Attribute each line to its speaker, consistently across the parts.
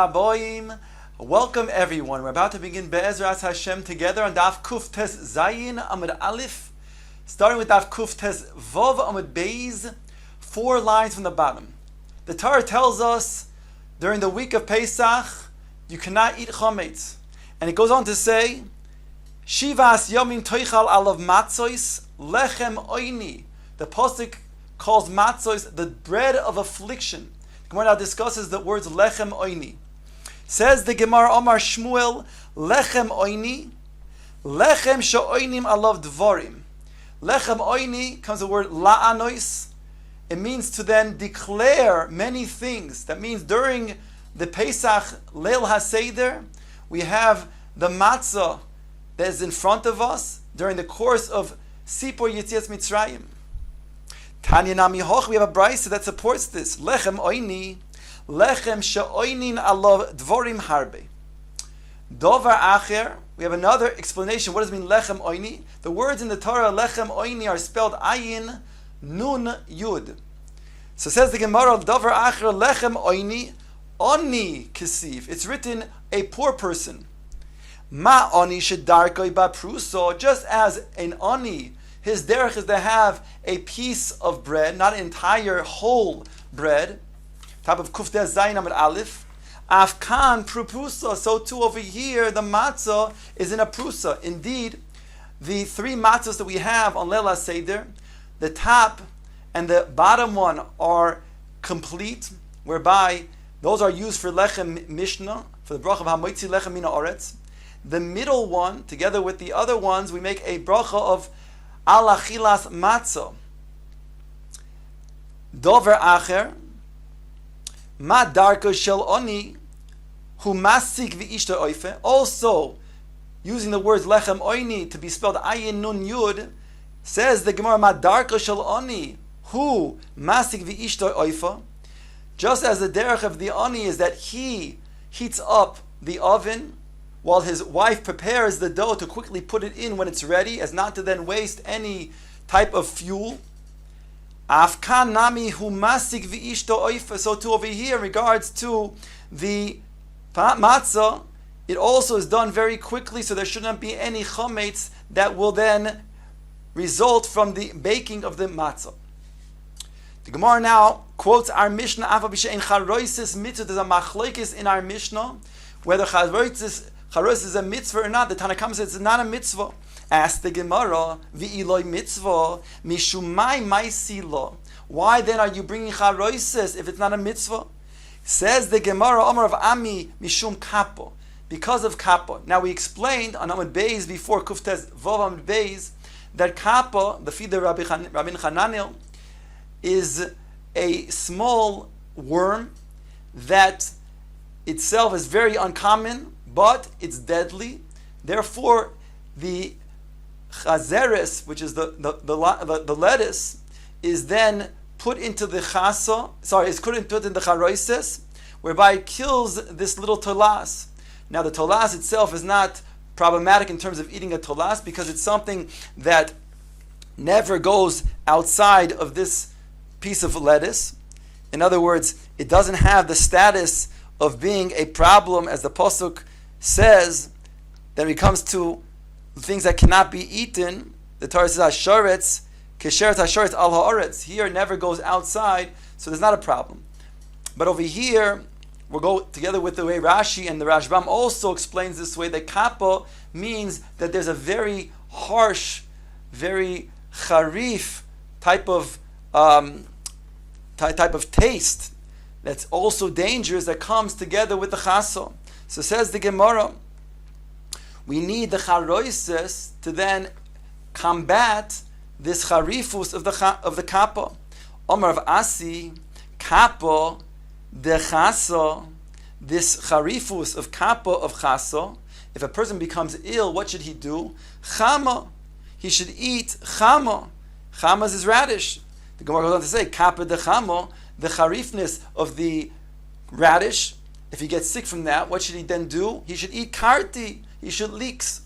Speaker 1: Haboim. Welcome everyone. We're about to begin Be'ezras Hashem together on Daf Kuf Tes Zayin Amud Aleph, starting with Daf Kuf Tes Vov Amud Beis, 4 lines from the bottom. The Torah tells us during the week of Pesach you cannot eat chametz, and it goes on to say, Shivas Yomim Toichal Alav Matzois Lechem Oini. The pasuk calls matzois the bread of affliction. The Gemara now discusses the words lechem oini. Says the Gemara Omar Shmuel, lechem oini, lechem she'oinim alav dvorim. Lechem oini comes the word la'anois. It means to then declare many things. That means during the Pesach Leil HaSeder, we have the matzah that is in front of us during the course of Sipur Yitzias Mitzrayim. Tanya Nami Hoch, we have a brisa that supports this. Lechem oini, lechem she'oinin alav dvorim harbe. Dovar acher, we have another explanation. What does it mean lechem oini? The words in the Torah lechem oini are spelled ayin nun yud. So says the Gemara, Dovar acher lechem oini, oni kesiv. It's written a poor person. Ma oni shedarkoi ba pruso, just as an oni, his derech is to have a piece of bread, not an entire whole bread. Top of Kufdeh Zayin Amud Aleph. Afkan prupusa. So too over here, the matzah is in a prusa. Indeed, the 3 matzahs that we have on Leil HaSeder, the top and the bottom one are complete, whereby those are used for lechem mishnah, for the bracha of hamoitzi lechem mina oretz. The middle one, together with the other ones, we make a bracha of al achilas matzah. Dover acher, ma darko shel oni, hu masik v'ishta oife. Also, using the words lechem oini to be spelled ayin nun yud, says the Gemara, ma darko shel oni, hu masik v'ishta oife. Just as the derech of the oni is that he heats up the oven while his wife prepares the dough to quickly put it in when it's ready, as not to then waste any type of fuel. Afkan nami hu masik v'ishto oifa. So too over here, in regards to the matzah, it also is done very quickly, so there shouldn't be any chametz that will then result from the baking of the matzah. The Gemara now quotes our Mishnah, Afa b'she'en charoisis mitzvah. There's a machlokes in our Mishnah whether charoisis is a mitzvah or not. The Tanna Kama says it's not a mitzvah. Ask the Gemara, v'iloi mitzvah, mishumai maisilo. Why then are you bringing charoises if it's not a mitzvah? Says the Gemara, Omar of Ami, mishum kapo. Because of kapo. Now we explained on Amud Beis before, Kuftes Vov Amud Beis, that kapo, the feeder Rabbi Hananel, is a small worm that itself is very uncommon, but it's deadly. Therefore, the chazeres, which is the lettuce, is then put into the chasa. Is put into the charoises, whereby it kills this little tolas. Now, the tolas itself is not problematic in terms of eating a tolas because it's something that never goes outside of this piece of lettuce. In other words, it doesn't have the status of being a problem, as the pasuk says. Then when it comes to things that cannot be eaten, the Torah says hasharetz kesheret hasharetz al haaretz. Here it never goes outside, so there's not a problem. But over here, we'll go together with the way Rashi and the Rashbam also explains this way, that kappa means that there's a very harsh, very charif type of taste that's also dangerous that comes together with the chasa. So says the Gemara, we need the charoises to then combat this charifus of the kappa. Omar of Asi, kappa de chasa, this charifus of kappa of chasa. If a person becomes ill, what should he do? Chama. He should eat chama. Chama is radish. The Gemara goes on to say, kappa de chama, the charifness of the radish. If he gets sick from that, what should he then do? He should eat karti. He should leeks.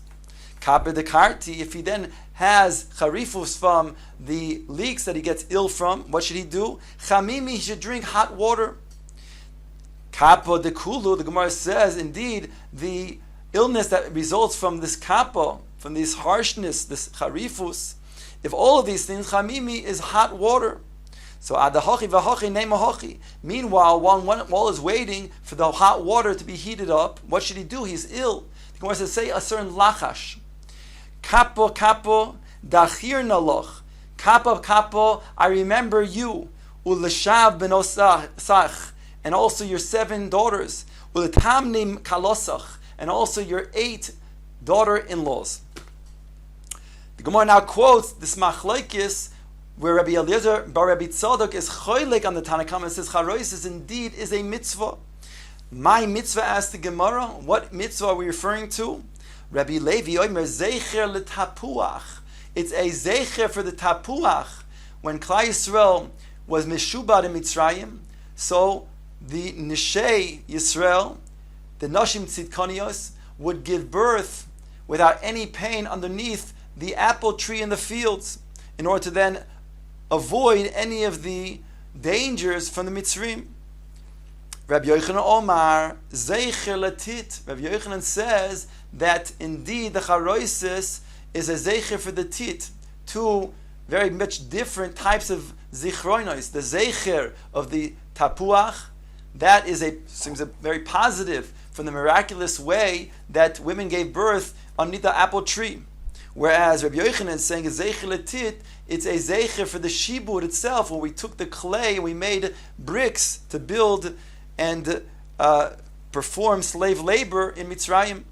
Speaker 1: Kappa de karti. If he then has charifus from the leeks that he gets ill from, what should he do? Chamimi. He should drink hot water. Kappa de Kulu, the Gemara says, indeed, the illness that results from this kappa, from this harshness, this charifus, if all of these things, chamimi is hot water. So adahachi v'hachi nemahachi. Meanwhile, while he's waiting for the hot water to be heated up, what should he do? He's ill. The Gemara says, say a certain lachash. Kappa, kappa, dachir naloch. Kappa, kappa, I remember you. Uleshav ben osach. And also your 7 daughters. Uletamnim kalosach. And also your 8 daughter-in-laws. The Gemara now quotes this machlokes where Rabbi Eliezer bar Rabbi Tzadok is choylek on the Tanakh and says charois indeed is a mitzvah. My mitzvah, asked the Gemara, what mitzvah are we referring to? Rabbi Levi oimer zeicher letapuach. It's a zeicher for the tapuach. When Klal Yisrael was meshubad in Mitzrayim, so the Nishei Yisrael, the Nashim Tzidkanios, would give birth without any pain underneath the apple tree in the fields in order to then avoid any of the dangers from the Mitzrim. Rabbi Yochanan Omar, Zeicher Latit. Rabbi Yochanan says that indeed the charoisis is a Zeicher for the Tit. 2 very much different types of Zichroinos. The Zeicher of the Tapuach, that seems a very positive from the miraculous way that women gave birth underneath the apple tree. Whereas Rabbi Yochanan is saying a Zeicher Latit, it's a Zeicher for the Shibud itself, where we took the clay and we made bricks to build and perform slave labor in Mitzrayim.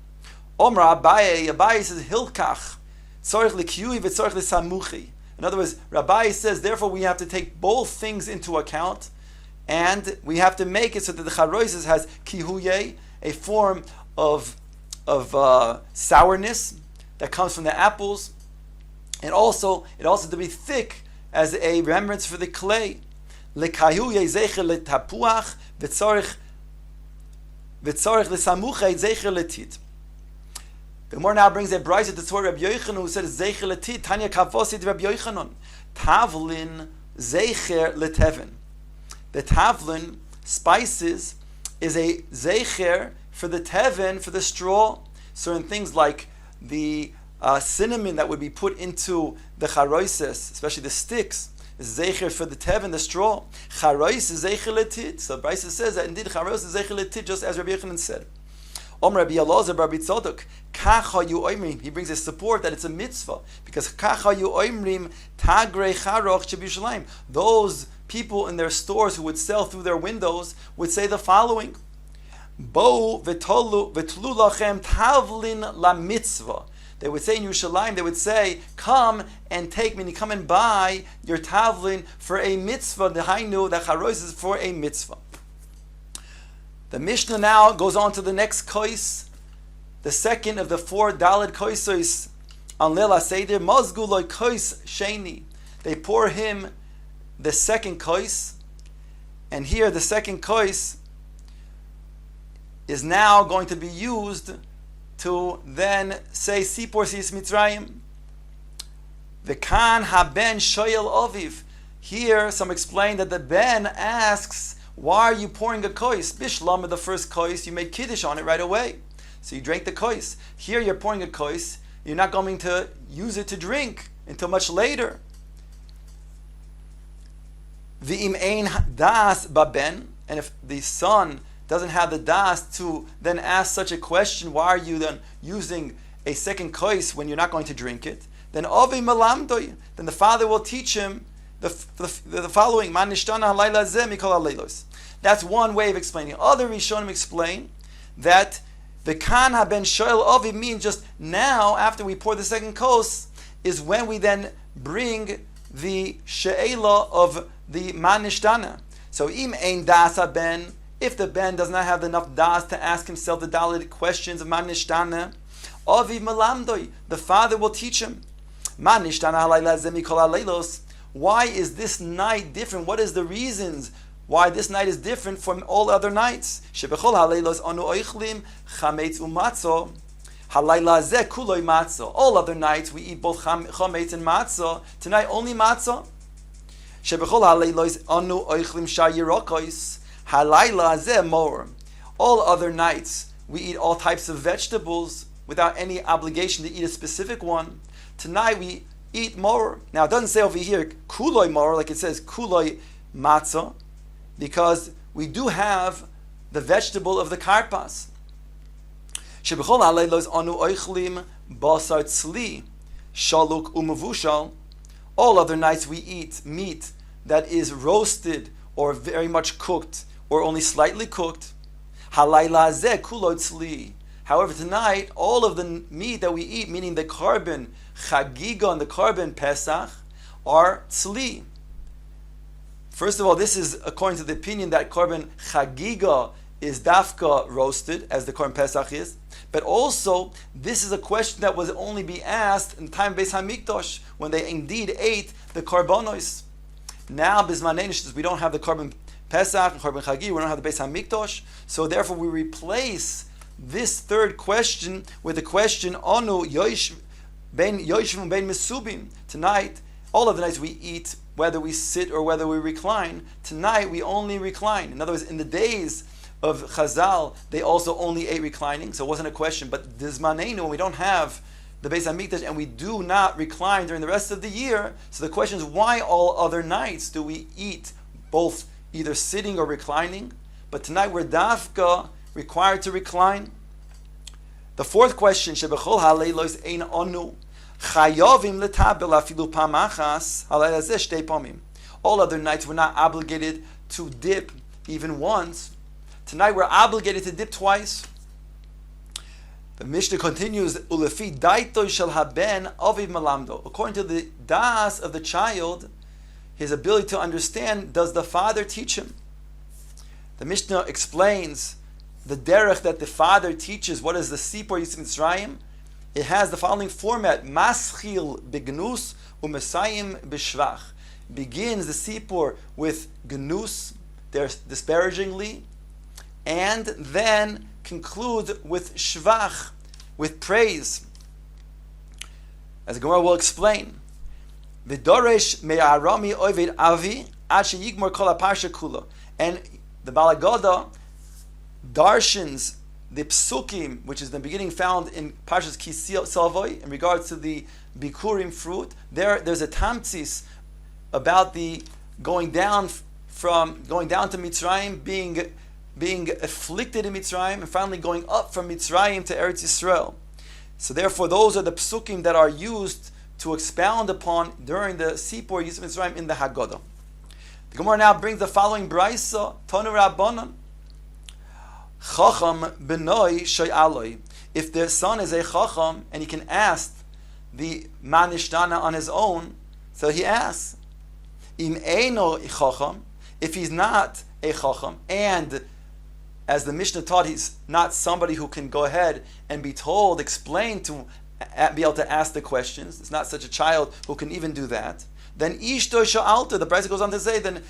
Speaker 1: Omra Abaye says Hilkach, Tzorich L'Kiyui v'Tzorich L'Samuchi. In other words, Rabbi says, therefore we have to take both things into account, and we have to make it so that the charoises has kihuye, a form of sourness that comes from the apples, and also it also to be thick as a remembrance for the clay. Lekahuye zeicher letapuach v'tzorich l'samuchei zeicher letit. The Gemara now brings a brayso to Tzor Rabbi Yochanan who said zeicher letit. Tanya kavosid Rabbi Yochanan tavlin zeicher leteven. The tavlin, spices, is a zeicher for the teven, for the straw. Certain things like the cinnamon that would be put into the charoises, especially the sticks, is zeicher for the teven, the straw. Charois is zeicher letit. So Brisa says that indeed charois is zeicher letit, just as Rabbi Yochanan said. Rabbi Elazar Rabbi Tzadok, kacha yu oimrim. He brings a support that it's a mitzvah because kacha yu oimrim tagrei charoch shebiyushalayim. Those people in their stores who would sell through their windows would say the following: Bo v'tlu lachem tavlin la mitzvah. They would say in Yerushalayim, they would say, come and take, meaning come and buy your tavlin for a mitzvah. The hainu, the charois is for a mitzvah. The Mishnah now goes on to the next kois, the second of the 4 daled koisos on Leil HaSeder, mazgu loy kois sheni. They pour him the second kois, and here the second kois is now going to be used to then say Sipor Sis Mitzrayim. V'kan haben shoyel aviv. Here some explain that the ben asks, why are you pouring a kois? Bishlam, the first kois, you made kiddush on it right away. So you drank the kois. Here you're pouring a kois, you're not going to use it to drink until much later. V'im ein das baben, and if the son doesn't have the das to then ask such a question, why are you then using a second kois when you're not going to drink it? Then avi malamdoi, then the father will teach him the following: Man nishtana halayla zeh mikol halaylos. That's one way of explaining. Other Rishonim explain that the kan haben shoel avi means just now, after we pour the second kos, is when we then bring the she'ela of the man nishtana. So im ein das ben, if the ben does not have enough das to ask himself the dalit questions of man nishtana, avi malamdoi, the father will teach him. Man nishtana halayla zeh mikol halaylos. Why is this night different? What is the reasons why this night is different from all other nights? Shebechol haleilos anu oichlim chametz umatzo. Halayla zeh kuloi matzo. All other nights we eat both chametz and matzo. Tonight only matzo. Shebechol haleilos anu oichlim shayirokos. Halayla zeh more. All other nights, we eat all types of vegetables without any obligation to eat a specific one. Tonight, we eat more. Now, it doesn't say over here, kuloi more, like it says kuloi matzah, because we do have the vegetable of the karpas. Shebechol haleilos anu oichlim basar tzli, shaluk umavushal. All other nights we eat meat that is roasted or very much cooked or only slightly cooked. Halayla hazeh kulo tzli. However, tonight, all of the meat that we eat, meaning the carbon chagiga and the carbon pesach, are tzli. First of all, this is according to the opinion that carbon chagiga is dafka roasted, as the carbon pesach is. But also, this is a question that was only be asked in time Beis Hamikdash, when they indeed ate the karbonos. Now, bismanei, we don't have the carbon pesach and carbon chagi, we don't have the Beis Hamikdash, so therefore we replace this third question with the question anu yoish ben yoishvim ben mesubim. Tonight, all of the nights we eat, whether we sit or whether we recline. Tonight we only recline. In other words, in the days of Chazal, they also only ate reclining, so it wasn't a question. But Dizmanenu, when we don't have the Beis Hamikdash and we do not recline during the rest of the year, so the question is, why all other nights do we eat both either sitting or reclining? But tonight we're dafka required to recline. The fourth question, Shebechol haleilos ein anu chayovim letabel afilu pamachas halayla zeh shtei pamim. All other nights we're not obligated to dip even once. Tonight we're obligated to dip twice. The Mishnah continues, Ulefi daito shel haben aviv malamdo. According to the das of the child, his ability to understand, does the father teach him? The Mishnah explains the derech that the father teaches. What is the Sipor Yitzias Mitzrayim? It has the following format: Maschil begnus umesayim b'shvach. Begins the Sipor with gnus, disparagingly, and then concludes with shvach, with praise. As the Gemara will explain, V'doresh me'arami oived avi ad sheyigmor kol haparsha kula. And the Bala Goda darshans the psukim, which is the beginning found in Parshas Ki Salvoi, in regards to the bikurim fruit. There's a tamtzis about the going down to Mitzrayim, being afflicted in Mitzrayim, and finally going up from Mitzrayim to Eretz Yisrael. So therefore, those are the psukim that are used to expound upon during the Sipor Yitzias Mitzrayim in the Haggadah. The Gemara now brings the following brayso: Tonu Rabbanan, Chacham benoi shayaloi. If their son is a Chacham and he can ask the Manishtana on his own, so he asks. Im eino Chacham, if he's not a Chacham, and as the Mishnah taught, he's not somebody who can go ahead and be told, explained to be able to ask the questions. It's not such a child who can even do that. Then ishto sha'alta, the Brisa goes on to say, then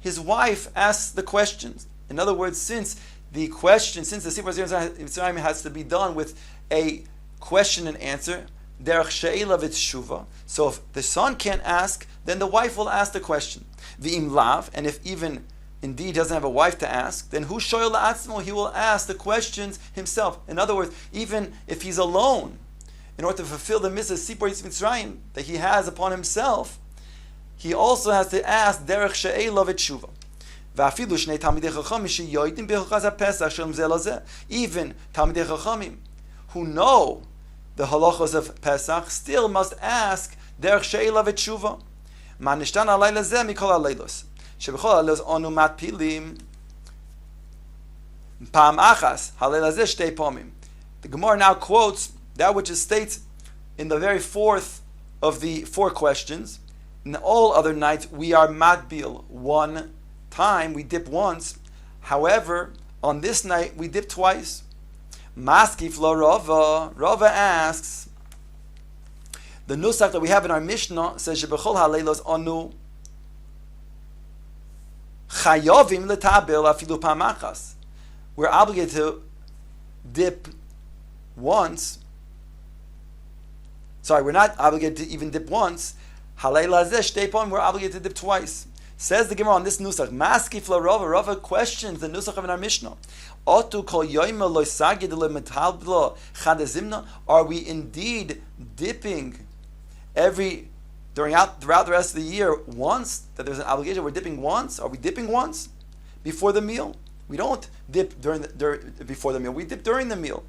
Speaker 1: his wife asks the questions. In other words, since the Sipur Mitzrayim has to be done with a question and answer, derech she'ela v'tshuva. So if the son can't ask, then the wife will ask the question. V'im lav, and if even indeed doesn't have a wife to ask, then hu shoyel la'atzmo, he will ask the questions himself. In other words, even if he's alone, in order to fulfill the mitzvah Sipur Yitzias Mitzrayim that he has upon himself, he also has to ask derech she'ela v'tshuva. Even Talmidei Chachamim who know the halachos of Pesach still must ask derech she'ela v'tshuva. Manishtan alayla zeh mikol alaylos shebechol alaylos onu matpilim pam achas halayla zeh shtei pomim. The Gemara now quotes that which is states in the very fourth of the four questions. In all other nights we are matbil one time, we dip once. However, on this night we dip twice. Maskif lo Rava. Rava asks, the nusach that we have in our Mishnah says shebechol haleilos anu chayovim letabel afilu pamachas. We're obligated to dip once. Sorry, we're not obligated to even dip once. Haleilah zeh shtei pam, we're obligated to dip twice. Says the Gemara on this nusach, Maskif la Rava, Rava questions the nusach of our Mishnah. Otu kol yoyma lo sagid le metalblo chadezimna. Are we indeed dipping throughout the rest of the year once? That there's an obligation. We're dipping once. Are we dipping once before the meal? We don't dip before the meal. We dip during the meal.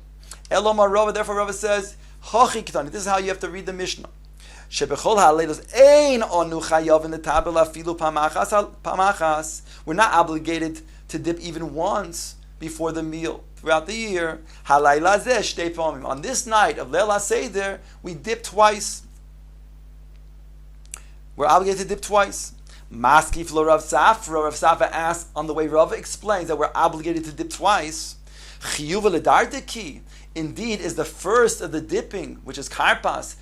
Speaker 1: Elomar Rava. Therefore, Rava says, Hachi kitani. This is how you have to read the Mishnah. Shebechol ha'leilos ein onu chayav in the tabel afilu pamachas. We're not obligated to dip even once before the meal throughout the year. Halayla zeh shtei pamim. On this night of Leil HaSeder, we dip twice. We're obligated to dip twice. Maskif lo Rav Safra. Rav Safra asks on the way Rav explains that we're obligated to dip twice. Chiyuv ledardeki. Indeed, is the first of the dipping, which is karpas,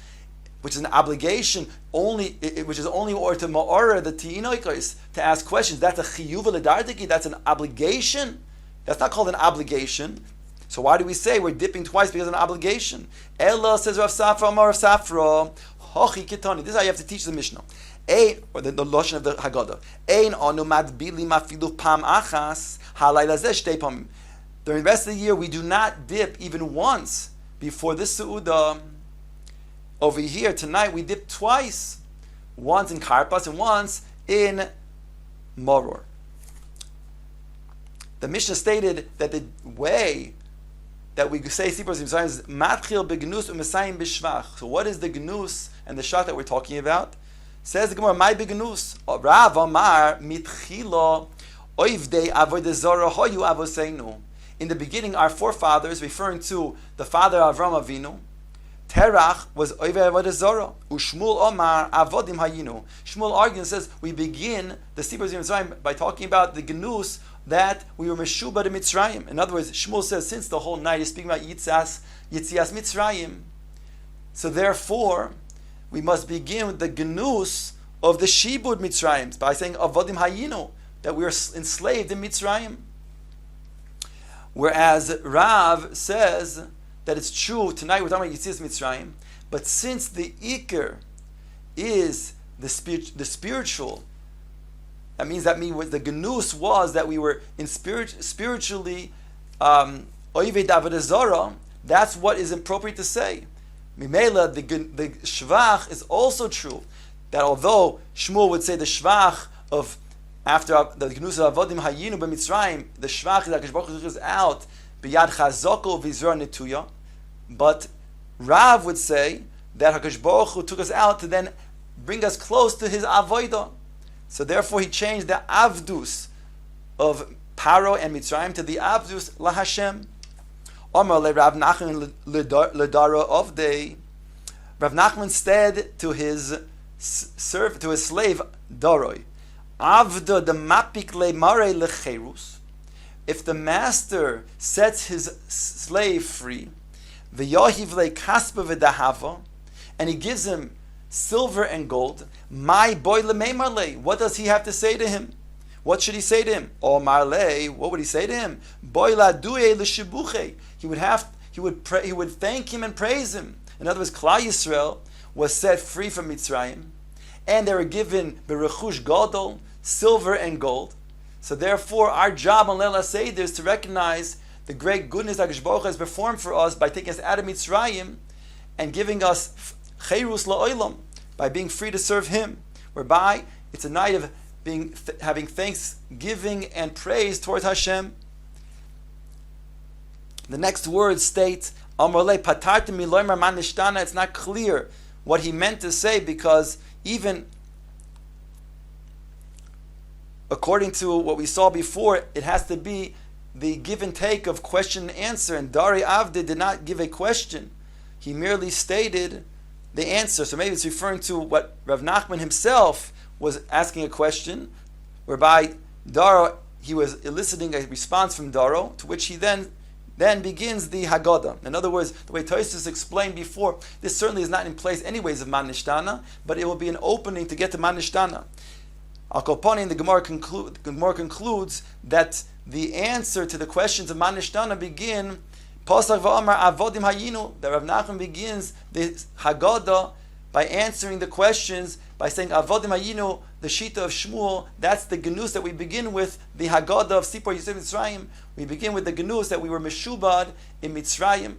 Speaker 1: which is an obligation which is only or to ma'ora the tiinoikos to ask questions. That's a chiyuv ledardeki. That's an obligation. That's not called an obligation. So why do we say we're dipping twice because of an obligation? Ella says Rav Safra, Amar Rav Safra, hochi kitani. This is how you have to teach the Mishnah. Or the Lashon of the Haggadah. Ein anu madbili mafilu pam achas halayla zeh shtei pamim. During the rest of the year, we do not dip even once before this Seudah. Over here, tonight, we dip twice. Once in Karpas and once in Moror. The Mishnah stated that the way that we say Sipos Mitzrayim is Matchil begnus u'mesayim b'shvach. So what is the gnus and the shach that we're talking about? Says the Gemara, my begnus. Rav Amar mitchilo oivdei avodah zara hoyu avoseinu. In the beginning, our forefathers, referring to the father of Avram Avinu, Terach was Oivei Avodah Zorah. Ushmul Omar Avodim Hayinu. Shmuel argues and says, we begin the Sipos Mitzrayim by talking about the Gnus that we were Meshubah to Mitzrayim. In other words, Shmuel says, since the whole night is speaking about Yitzias Mitzrayim, so therefore, we must begin with the Gnus of the Shibud Mitzrayim by saying Avodim Hayinu, that we are enslaved in Mitzrayim. Whereas Rav says that it's true, tonight we're talking about Yitzias Mitzrayim, but since the Iker is the spiritual, that means the Gnus was that we were in spiritually Oivei Avodah Zorah. That's what is appropriate to say. Mimela, the Shvach is also true, that although Shmuel would say the Shvach of after the Gnus of Avodim Hayinu b'Mitzrayim, the Shvach is that HaKadosh Baruch Hu took us out b'yad chazoko v'zra netuya, but Rav would say that HaKadosh Baruch Hu took us out to then bring us close to His Avodah. So therefore He changed the Avdus of Paro and Mitzrayim to the Avdus LaHashem. Omar le Rav Nachman ledara of day. Rav Nachman said to his slave Daroi, Avda the mapik le mare lecherus. If the master sets his slave free, v'yahiv le kaspa v'dahava, and he gives him silver and gold, my boy lemeimar le. What does he have to say to him? What should he say to him? Omar le. What would he say to him? Boy la duye l'shibuche. He would thank him and praise him. In other words, Klal Yisrael was set free from Mitzrayim, and they were given berechush gadol, silver and gold. So therefore, our job on Leil HaSeder is to recognize the great goodness that HaKadosh Baruch Hu has performed for us by taking us out of Mitzrayim and giving us cherus la'olam, by being free to serve Him, whereby it's a night of having thanksgiving and praise towards Hashem. The next word states, Amrle patartim miloymar man nishtana. It's not clear what he meant to say, because even according to what we saw before, it has to be the give and take of question and answer. And Dari Avdi did not give a question. He merely stated the answer. So maybe it's referring to what Rav Nachman himself was asking a question, whereby Daro, he was eliciting a response from Daro, to which he then begins the Haggadah. In other words, the way Tosfos explained before, this certainly is not in place anyways of Man Nishtana, but it will be an opening to get to Man Nishtana. Al Kolpani, the Gemara concludes that the answer to the questions of Man Nishtana begin, Pasach v'Amar Avodim Hayinu, that Rav Nachman begins the Haggadah by answering the questions by saying Avodim Hayinu, the Shita of Shmuel. That's the Genus that we begin with, the Haggadah of Sipor Yosef Mitzrayim. We begin with the Genus that we were Meshubad in Mitzrayim.